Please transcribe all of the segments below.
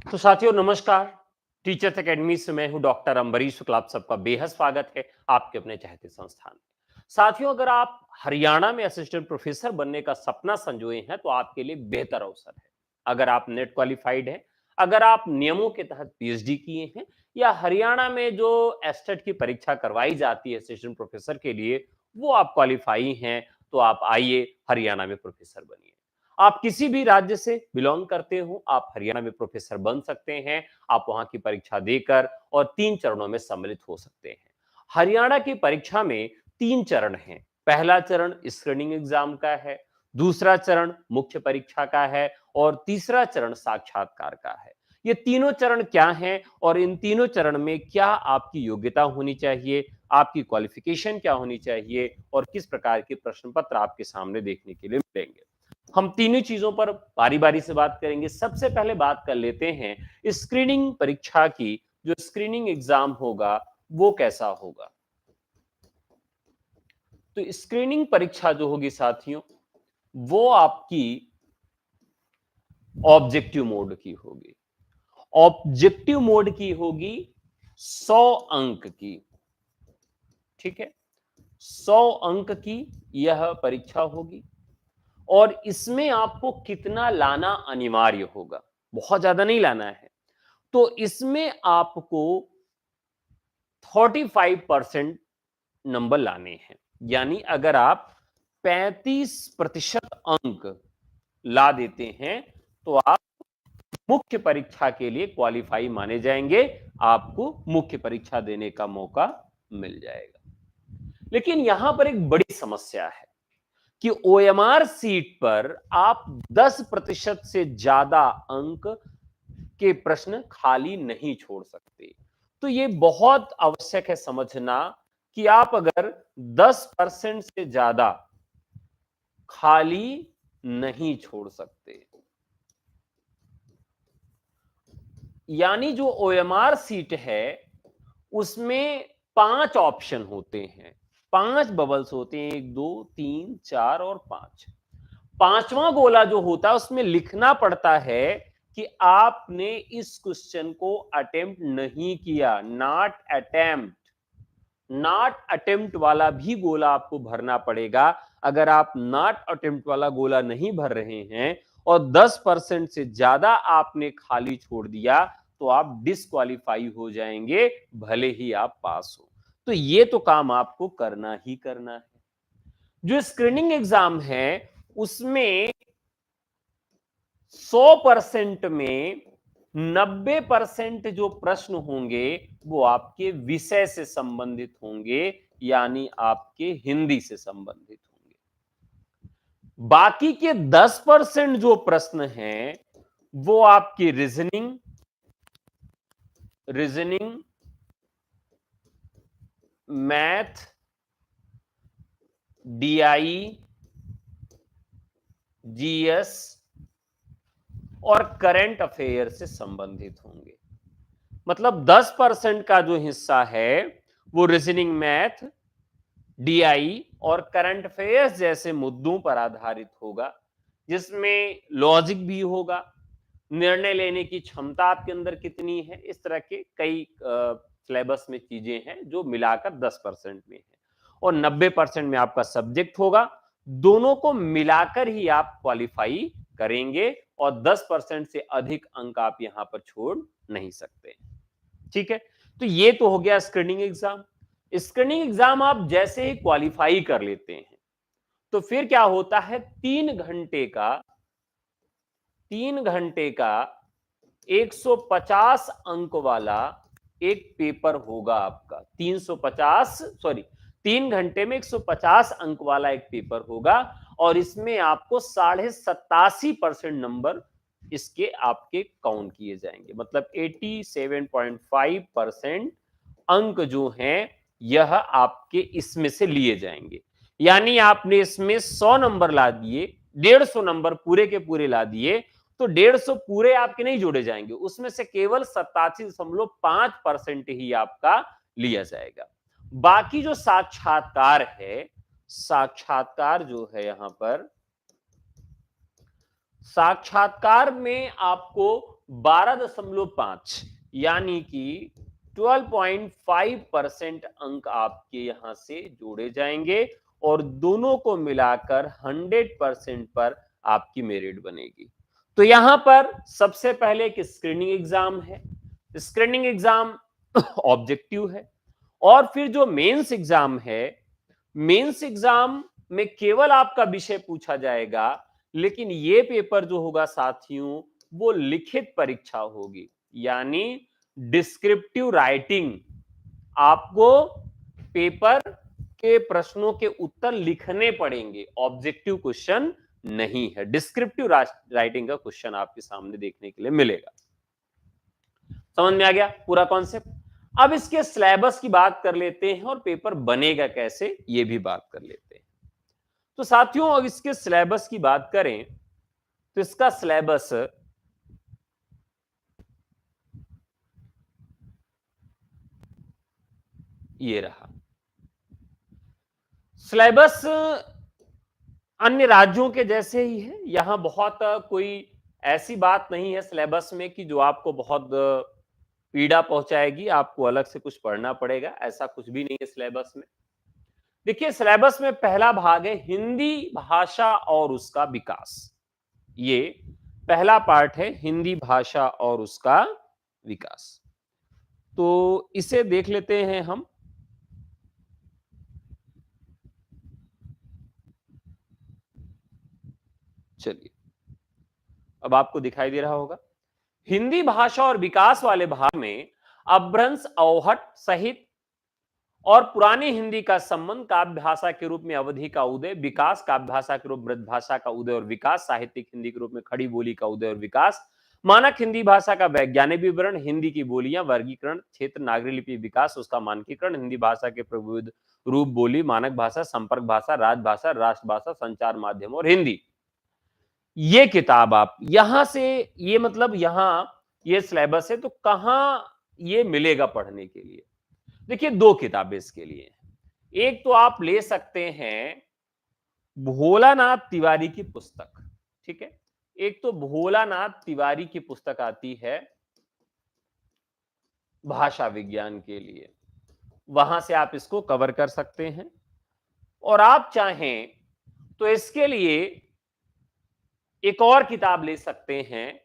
तो साथियों नमस्कार। टीचर्स एकेडमी से मैं हूं डॉक्टर अंबरीश शुक्ला। आप सबका बेहद स्वागत है आपके अपने चहेते संस्थान में। साथियों, अगर आप हरियाणा में असिस्टेंट प्रोफेसर बनने का सपना संजोए हैं तो आपके लिए बेहतर अवसर है। अगर आप नेट क्वालिफाइड हैं, अगर आप नियमों के तहत पीएचडी किए हैं, या हरियाणा में जो एस्टेट की परीक्षा करवाई जाती है असिस्टेंट प्रोफेसर के लिए, वो आप क्वालिफाई हैं, तो आप आइए हरियाणा में प्रोफेसर बनिए। आप किसी भी राज्य से बिलोंग करते हो, आप हरियाणा में प्रोफेसर बन सकते हैं। आप वहां की परीक्षा देकर और 3 चरणों में सम्मिलित हो सकते हैं। हरियाणा की परीक्षा में 3 चरण हैं। पहला चरण स्क्रीनिंग एग्जाम का है, दूसरा चरण मुख्य परीक्षा का है और तीसरा चरण साक्षात्कार का है। ये तीनों चरण क्या हैं और इन तीनों चरण में क्या आपकी योग्यता होनी चाहिए, आपकी क्वालिफिकेशन क्या होनी चाहिए और किस प्रकार के प्रश्न पत्र आपके सामने देखने के लिए मिलेंगे, हम तीनों चीजों पर बारी-बारी से बात करेंगे। सबसे पहले बात कर लेते हैं स्क्रीनिंग परीक्षा की। जो स्क्रीनिंग एग्जाम होगा वो कैसा होगा? तो स्क्रीनिंग परीक्षा जो होगी साथियों, वो आपकी ऑब्जेक्टिव मोड की होगी। ऑब्जेक्टिव मोड की होगी 100 अंक की। ठीक है, 100 अंक की यह परीक्षा होगी और इसमें आपको कितना लाना अनिवार्य होगा, बहुत ज्यादा नहीं लाना है। तो इसमें आपको 45% नंबर लाने हैं। यानी अगर आप 35% अंक ला देते हैं तो आप मुख्य परीक्षा के लिए क्वालिफाई माने जाएंगे, आपको मुख्य परीक्षा देने का मौका मिल जाएगा। लेकिन यहां पर एक बड़ी समस्या है कि ओएमआर सीट पर आप 10% से ज्यादा अंक के प्रश्न खाली नहीं छोड़ सकते। तो ये बहुत आवश्यक है समझना कि आप अगर 10% से ज्यादा खाली नहीं छोड़ सकते। यानी जो ओएमआर सीट है उसमें 5 ऑप्शन होते हैं, 5 बबल्स होते हैं, 1 2 3 4 और 5। पांचवां गोला जो होता है उसमें लिखना पड़ता है कि आपने इस क्वेश्चन को अटेम्प्ट नहीं किया, नॉट अटेम्प्ट। नॉट अटेम्प्ट वाला भी गोला आपको भरना पड़ेगा। अगर आप नॉट अटेम्प्ट वाला गोला नहीं भर रहे हैं और 10% से ज्यादा आपने खाली छोड़ दिया तो आप डिस्क्वालीफाई हो जाएंगे, भले ही आप पास हो। तो ये तो काम आपको करना ही करना है। जो स्क्रीनिंग एग्जाम है उसमें 100% में 90% जो प्रश्न होंगे वो आपके विषय से संबंधित होंगे, यानी आपके हिंदी से संबंधित होंगे। बाकी के 10% जो प्रश्न हैं वो आपकी रीजनिंग, मैथ, डीआई, जीएस और करंट अफेयर से संबंधित होंगे। मतलब 10% का जो हिस्सा है वो रीजनिंग, मैथ, डीआई और करंट अफेयर्स जैसे मुद्दों पर आधारित होगा, जिसमें लॉजिक भी होगा, निर्णय लेने की क्षमता आपके अंदर कितनी है, इस तरह के कई सिलेबस में चीजें हैं जो मिलाकर 10% में है। और 90% में आपका सब्जेक्ट होगा। दोनों को मिलाकर ही आप क्वालिफाई करेंगे और 10% से अधिक अंक आप यहां पर छोड़ नहीं सकते। ठीक है, तो ये तो हो गया स्क्रीनिंग एग्जाम। स्क्रीनिंग एग्जाम आप जैसे ही क्वालिफाई कर लेते हैं तो फिर क्या होता है, 3 घंटे का 150 अंक वाला एक पेपर होगा आपका। 3 घंटे में 150 अंक वाला एक पेपर होगा और इसमें आपको 87.5% नंबर इसके आपके काउंट किए जाएंगे। मतलब 87.5% अंक जो हैं यह आपके इसमें से लिए जाएंगे। यानी आपने इसमें 100 नंबर ला दिए, 150 नंबर पूरे के पूरे ला दिए, तो 150 पूरे आपके नहीं जोड़े जाएंगे, उसमें से केवल 87.5% ही आपका लिया जाएगा। बाकी जो साक्षात्कार है, साक्षात्कार जो है यहां पर, साक्षात्कार में आपको 12.5 यानी कि 12.5% अंक आपके यहां से जोड़े जाएंगे और दोनों को मिलाकर 100% पर आपकी मेरिट बनेगी। तो यहां पर सबसे पहले एक स्क्रीनिंग एग्जाम है। स्क्रीनिंग एग्जाम ऑब्जेक्टिव है और फिर जो मेंस एग्जाम है, मेंस एग्जाम में केवल आपका विषय पूछा जाएगा, लेकिन ये पेपर जो होगा साथियों वो लिखित परीक्षा होगी, यानी डिस्क्रिप्टिव राइटिंग। आपको पेपर के प्रश्नों के उत्तर लिखने पड़ेंगे, ऑब्जेक्टिव क्वेश्चन नहीं है। डिस्क्रिप्टिव राइटिंग का क्वेश्चन आपके सामने देखने के लिए मिलेगा। समझ में आ गया पूरा कॉन्सेप्ट? अब इसके सिलेबस की बात कर लेते हैं और पेपर बनेगा कैसे ये भी बात कर लेते हैं। तो साथियों अब इसके सिलेबस की बात करें तो इसका सिलेबस ये रहा। सिलेबस अन्य राज्यों के जैसे ही है। यहां बहुत कोई ऐसी बात नहीं है सिलेबस में कि जो आपको बहुत पीड़ा पहुंचाएगी, आपको अलग से कुछ पढ़ना पड़ेगा, ऐसा कुछ भी नहीं है सिलेबस में। देखिए सिलेबस में पहला भाग है हिंदी भाषा और उसका विकास। ये पहला पार्ट है, हिंदी भाषा और उसका विकास। तो इसे देख लेते हैं हम। चलिए अब आपको दिखाई दे रहा होगा। हिंदी भाषा और विकास वाले भाग में अपभ्रंश, अवहट सहित और पुरानी हिंदी का संबंध, काव्य भाषा के रूप में अवधि का उदय, विकास काव्य भाषा के रूप में ब्रज भाषा का उदय और विकास, साहित्यिक हिंदी के रूप में खड़ी बोली का उदय और विकास, मानक हिंदी भाषा का वैज्ञानिक विवरण, हिंदी की बोलियां, वर्गीकरण, क्षेत्र, नागरी लिपि विकास, उसका मानकीकरण, हिंदी भाषा के प्रविध रूप, बोली, मानक भाषा, संपर्क भाषा, राजभाषा, राष्ट्रभाषा, संचार माध्यम और हिंदी। ये किताब आप यहां से, ये मतलब यहां ये सिलेबस है, तो कहां ये मिलेगा पढ़ने के लिए? देखिए दो किताबें इसके लिए। एक तो आप ले सकते हैं भोलानाथ तिवारी की पुस्तक, ठीक है। एक तो भोलानाथ तिवारी की पुस्तक आती है भाषा विज्ञान के लिए, वहां से आप इसको कवर कर सकते हैं। और आप चाहें तो इसके लिए एक और किताब ले सकते हैं।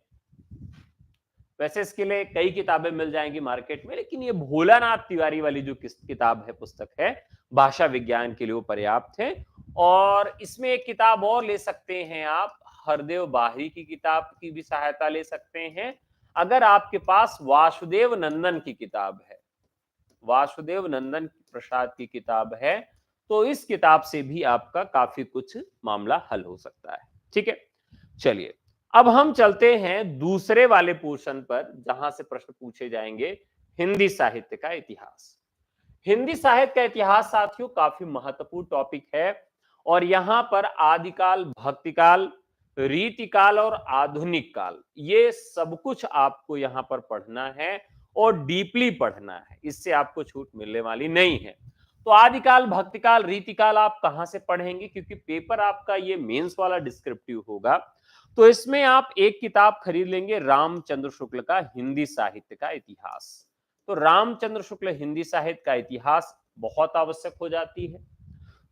वैसे इसके लिए कई किताबें मिल जाएंगी मार्केट में, लेकिन ये भोलानाथ तिवारी वाली जो किताब है, पुस्तक है भाषा विज्ञान के लिए, वो पर्याप्त है। और इसमें एक किताब और ले सकते हैं आप, हरदेव बाहरी की किताब की भी सहायता ले सकते हैं। अगर आपके पास वासुदेव नंदन की किताब है, वासुदेव नंदन प्रसाद की किताब है, तो इस किताब से भी आपका काफी कुछ मामला हल हो सकता है, ठीक है। चलिए अब हम चलते हैं दूसरे वाले पोर्शन पर, जहां से प्रश्न पूछे जाएंगे हिंदी साहित्य का इतिहास। हिंदी साहित्य का इतिहास साथियों काफी महत्वपूर्ण टॉपिक है और यहां पर आदिकाल, भक्तिकाल, रीतिकाल और आधुनिक काल, ये सब कुछ आपको यहां पर पढ़ना है और डीपली पढ़ना है, इससे आपको छूट मिलने वाली नहीं है। तो आदिकाल, भक्तिकाल, रीतिकाल आप कहां से पढ़ेंगे, क्योंकि पेपर आपका ये मेंस वाला डिस्क्रिप्टिव होगा। तो इसमें आप एक किताब खरीद लेंगे, रामचंद्र शुक्ल का हिंदी साहित्य का इतिहास। तो रामचंद्र शुक्ल हिंदी साहित्य का इतिहास बहुत आवश्यक हो जाती है।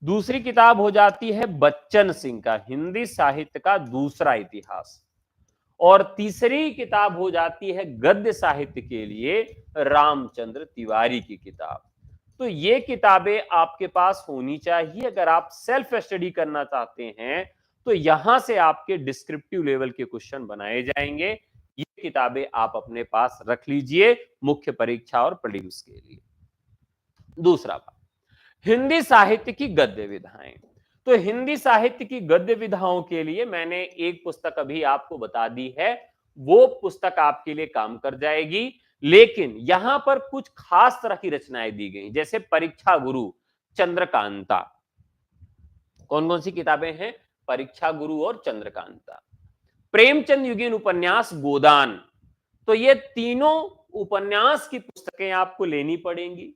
दूसरी किताब हो जाती है बच्चन सिंह का हिंदी साहित्य का दूसरा इतिहास। और तीसरी किताब हो जाती है गद्य साहित्य के लिए रामचंद्र तिवारी की किताब। तो ये किताबें आपके पास होनी चाहिए अगर आप सेल्फ स्टडी करना चाहते हैं। तो यहां से आपके डिस्क्रिप्टिव लेवल के क्वेश्चन बनाए जाएंगे। ये किताबें आप अपने पास रख लीजिए मुख्य परीक्षा और प्रीलिम्स के लिए। दूसरा बात, हिंदी साहित्य की गद्य विधाएं। तो हिंदी साहित्य की गद्य विधाओं के लिए मैंने एक पुस्तक अभी आपको बता दी है, वो पुस्तक आपके लिए काम कर जाएगी। लेकिन यहां पर कुछ खास तरह की रचनाएं दी गई, जैसे परीक्षा गुरु, चंद्रकांता। कौन कौन सी किताबें हैं? परीक्षा गुरु और चंद्रकांता। प्रेमचंद युगीन उपन्यास गोदान। तो ये तीनों उपन्यास की पुस्तकें आपको लेनी पड़ेंगी।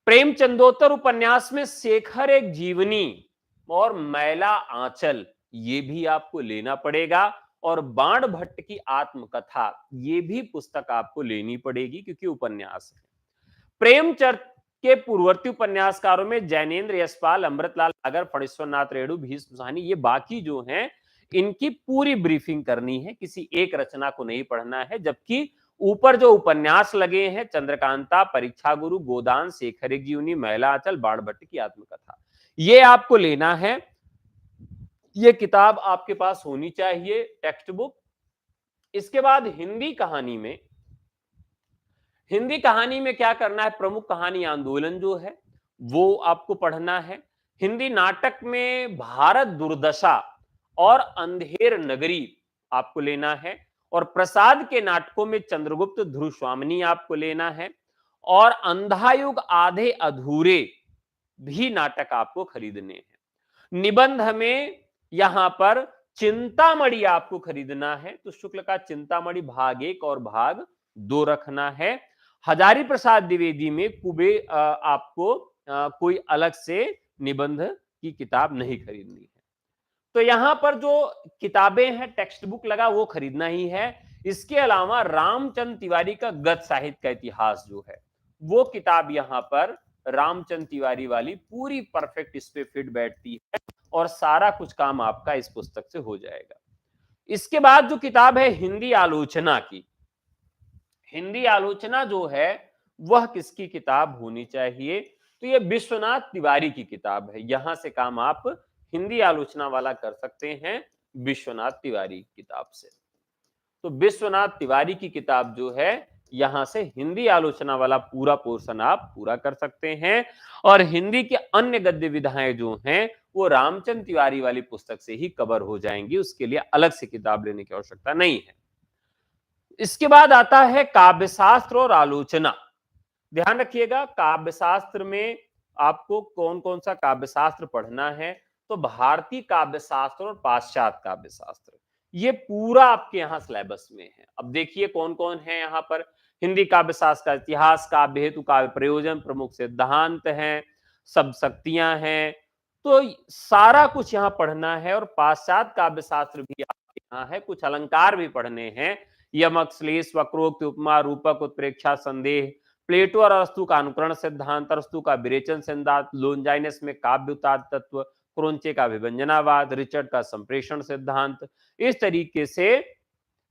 प्रेमचंदोत्तर उपन्यास में शेखर एक जीवनी और मैला आंचल, ये भी आपको लेना पड़ेगा। और बाण भट्ट की आत्मकथा, ये भी पुस्तक आपको लेनी पड़ेगी क्योंकि उपन्यास है। प्रेमचंद के पूर्ववर्ती उपन्यासकारों में जैनेन्द्र यशपाल, अमृतलाल अगर, फणीश्वरनाथ रेणु, भीष्म साहनी, ये बाकी जो हैं इनकी पूरी ब्रीफिंग करनी है, किसी एक रचना को नहीं पढ़ना है। जबकि ऊपर जो उपन्यास लगे हैं, चंद्रकांता, परीक्षा गुरु, गोदान, शेखर एक जीवनी, महिला आंचल, बाण भट्ट की आत्मकथा, ये आपको लेना है। ये किताब आपके पास होनी चाहिए, टेक्स्ट बुक। इसके बाद हिंदी कहानी में क्या करना है, प्रमुख कहानी आंदोलन जो है वो आपको पढ़ना है। हिंदी नाटक में भारत दुर्दशा और अंधेर नगरी आपको लेना है। और प्रसाद के नाटकों में चंद्रगुप्त, ध्रुव स्वामिनी आपको लेना है। और अंधायुग आधे अधूरे भी नाटक आपको खरीदने हैं। निबंध में यहां पर चिंतामणि आपको खरीदना है, तो शुक्ल का चिंतामणि भाग 1 और भाग 2 रखना है। हजारी प्रसाद द्विवेदी में आपको कोई अलग से निबंध की किताब नहीं खरीदनी है। तो यहां पर जो किताबें हैं, टेक्स्ट बुक लगा वो खरीदना ही है। इसके अलावा रामचंद्र तिवारी का गद्य साहित्य का इतिहास जो है वो किताब यहां पर रामचंद्र तिवारी वाली पूरी परफेक्ट इस पे फिट बैठती है और सारा कुछ काम आपका इस पुस्तक से हो जाएगा। इसके बाद जो किताब है हिंदी आलोचना की, हिंदी आलोचना जो है वह किसकी किताब होनी चाहिए, तो ये विश्वनाथ तिवारी की किताब है। यहां से काम आप हिंदी आलोचना वाला कर सकते हैं विश्वनाथ तिवारी की किताब से। तो विश्वनाथ तिवारी की किताब जो है यहां से हिंदी आलोचना वाला पूरा पोर्शन आप पूरा कर सकते हैं। और हिंदी के अन्य गद्य विधाएं जो हैं वो रामचंद्र तिवारी वाली पुस्तक से ही कवर हो जाएंगी, उसके लिए अलग से किताब लेने की आवश्यकता नहीं है। इसके बाद आता है काव्यशास्त्र और आलोचना। ध्यान रखिएगा, काव्यशास्त्र में आपको कौन कौन सा काव्यशास्त्र पढ़ना है, तो भारतीय काव्यशास्त्र और पाश्चात्य काव्यशास्त्र, ये पूरा आपके यहाँ सिलेबस में है। अब देखिए कौन कौन है यहाँ पर। हिंदी काव्यशास्त्र का इतिहास, काव्य हेतु, काव्य प्रयोजन, प्रमुख सिद्धांत हैं, सब शक्तियां हैं, तो सारा कुछ यहाँ पढ़ना है। और पाश्चात्य काव्यशास्त्र भी आपके यहाँ है, कुछ अलंकार भी पढ़ने हैं, यमक, श्लेष, वक्रोक्ति, उपमा, रूपक, उत्प्रेक्षा, संदेह, प्लेटो और अरस्तु का अनुकरण सिद्धांत, अरस्तु का विरेचन सिद्धांत, लोनजाइनस में काव्य उतार तत्व, क्रोंचे का विभंजनावाद, रिचर्ड का संप्रेषण सिद्धांत। इस तरीके से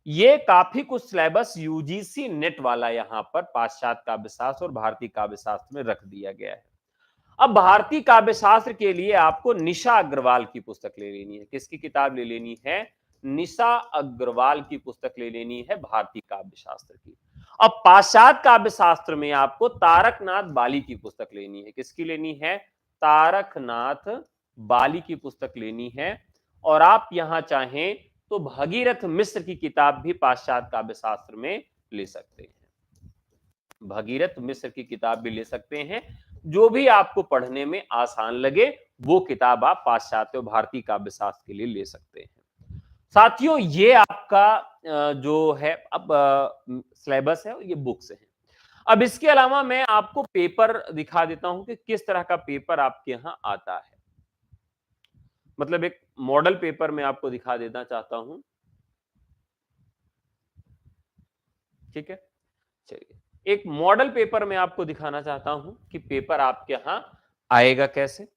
ये काफी कुछ सिलेबस यूजीसी नेट वाला यहाँ पर पाश्चात्य काव्यशास्त्र और भारतीय काव्यशास्त्र में रख दिया गया है। अब भारतीय काव्यशास्त्र के लिए आपको निशा अग्रवाल की पुस्तक ले लेनी है। किसकी किताब ले लेनी है? निशा अग्रवाल की पुस्तक ले लेनी है भारतीय काव्यशास्त्र की। अब पाश्चात्य काव्यशास्त्र में आपको तारकनाथ बाली की पुस्तक लेनी है। किसकी लेनी है? तारकनाथ बाली की पुस्तक लेनी है। और आप यहां चाहें तो भगीरथ मिश्र की किताब भी पाश्चात्य काव्यशास्त्र में ले सकते हैं। भगीरथ मिश्र की किताब भी ले सकते हैं। जो भी आपको पढ़ने में आसान लगे वो किताब आप पाश्चात्य और भारतीय काव्यशास्त्र के लिए ले सकते हैं। साथियों, ये आपका जो है अब सिलेबस है, ये बुक्स है। अब इसके अलावा मैं आपको पेपर दिखा देता हूं कि किस तरह का पेपर आपके यहां आता है। मतलब एक मॉडल पेपर मैं आपको दिखा देना चाहता हूं। ठीक है, चलिए एक मॉडल पेपर मैं आपको दिखाना चाहता हूं कि पेपर आपके यहां आएगा कैसे।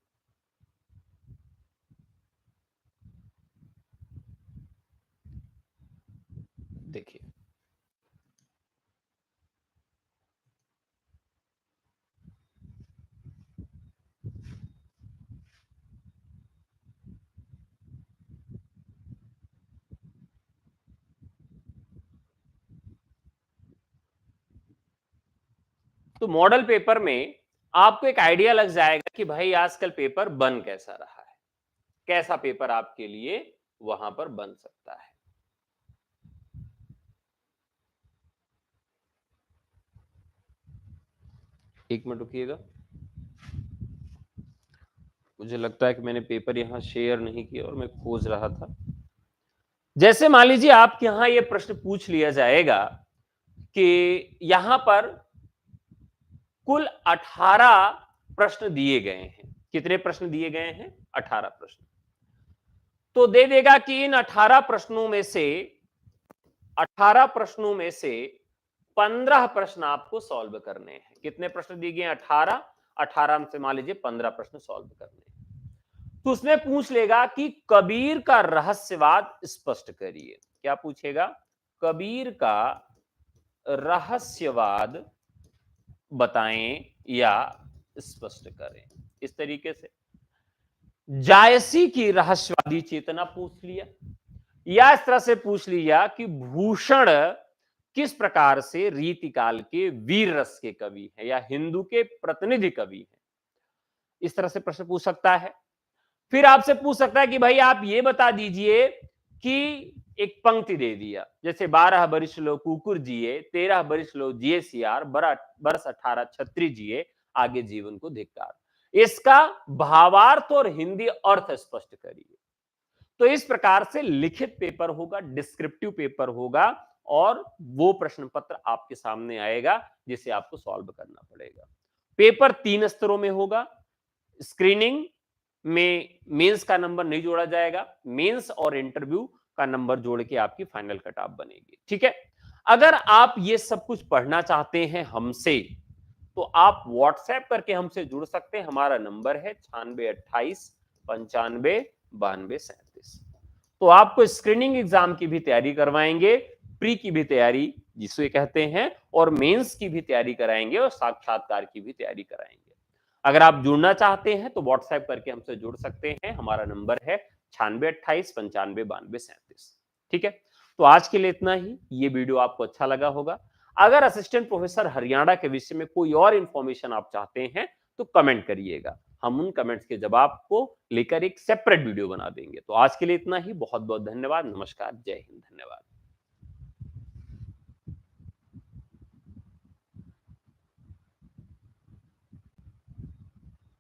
देखिए, तो मॉडल पेपर में आपको एक आइडिया लग जाएगा कि भाई आजकल पेपर बन कैसा रहा है, कैसा पेपर आपके लिए वहां पर बन सकता है। एक मिनट रुकिएगा, मुझे लगता है कि मैंने पेपर यहां शेयर नहीं किया और मैं खोज रहा था। जैसे मान लीजिए आपके यहां यह प्रश्न पूछ लिया जाएगा कि यहां पर कुल 18 प्रश्न दिए गए हैं। कितने प्रश्न दिए गए हैं? 18 प्रश्न। तो दे देगा कि इन 18 प्रश्नों में से 15 प्रश्न आपको सॉल्व करने हैं। कितने प्रश्न दिए गए? 18। 18 में से मान लीजिए 15 प्रश्न सॉल्व करने हैं। तो उसमें पूछ लेगा कि कबीर का रहस्यवाद स्पष्ट करिए। क्या पूछेगा? कबीर का रहस्यवाद बताएं या स्पष्ट करें। इस तरीके से जायसी की रहस्यवादी चेतना पूछ लिया, या इस तरह से पूछ लिया कि भूषण किस प्रकार से रीतिकाल के वीर रस के कवि हैं या हिंदू के प्रतिनिधि कवि हैं। इस तरह से प्रश्न पूछ सकता है। फिर आपसे पूछ सकता है कि भाई आप ये बता दीजिए कि एक पंक्ति दे दिया, जैसे 12 बरिस लो कुकुर जिए, 13 बरिस लो जिए सियार, बरस 18 छत्री जिए, आगे जीवन को धिक्कार। इसका भावार्थ और हिंदी अर्थ स्पष्ट करिए। तो इस प्रकार से लिखित पेपर होगा, डिस्क्रिप्टिव पेपर होगा, और वो प्रश्न पत्र आपके सामने आएगा जिसे आपको सॉल्व करना पड़ेगा। पेपर 3 स्तरों में होगा। स्क्रीनिंग में मेंस का नंबर नहीं जोड़ा जाएगा, मेंस और इंटरव्यू का नंबर जोड़ के आपकी फाइनल कट ऑफ बनेगी। ठीक है। अगर आप ये सब कुछ पढ़ना चाहते हैं हमसे, तो आप व्हाट्सएप करके हमसे जुड़ सकते हैं। हमारा नंबर है 9628959237। तो आपको स्क्रीनिंग एग्जाम की भी तैयारी करवाएंगे, प्री की भी तैयारी जिसे कहते हैं, और मेंस की भी तैयारी कराएंगे, और साक्षात्कार की भी तैयारी कराएंगे। अगर आप जुड़ना चाहते हैं तो व्हाट्सएप करके हमसे जुड़ सकते हैं। हमारा नंबर है 9628959237। ठीक है। तो आज के लिए इतना ही। ये वीडियो आपको अच्छा लगा होगा। अगर असिस्टेंट प्रोफेसर हरियाणा के विषय में कोई और इंफॉर्मेशन आप चाहते हैं तो कमेंट करिएगा, हम उन कमेंट्स के जवाब को लेकर एक सेपरेट वीडियो बना देंगे। तो आज के लिए इतना ही। बहुत बहुत धन्यवाद। नमस्कार। जय हिंद। धन्यवाद।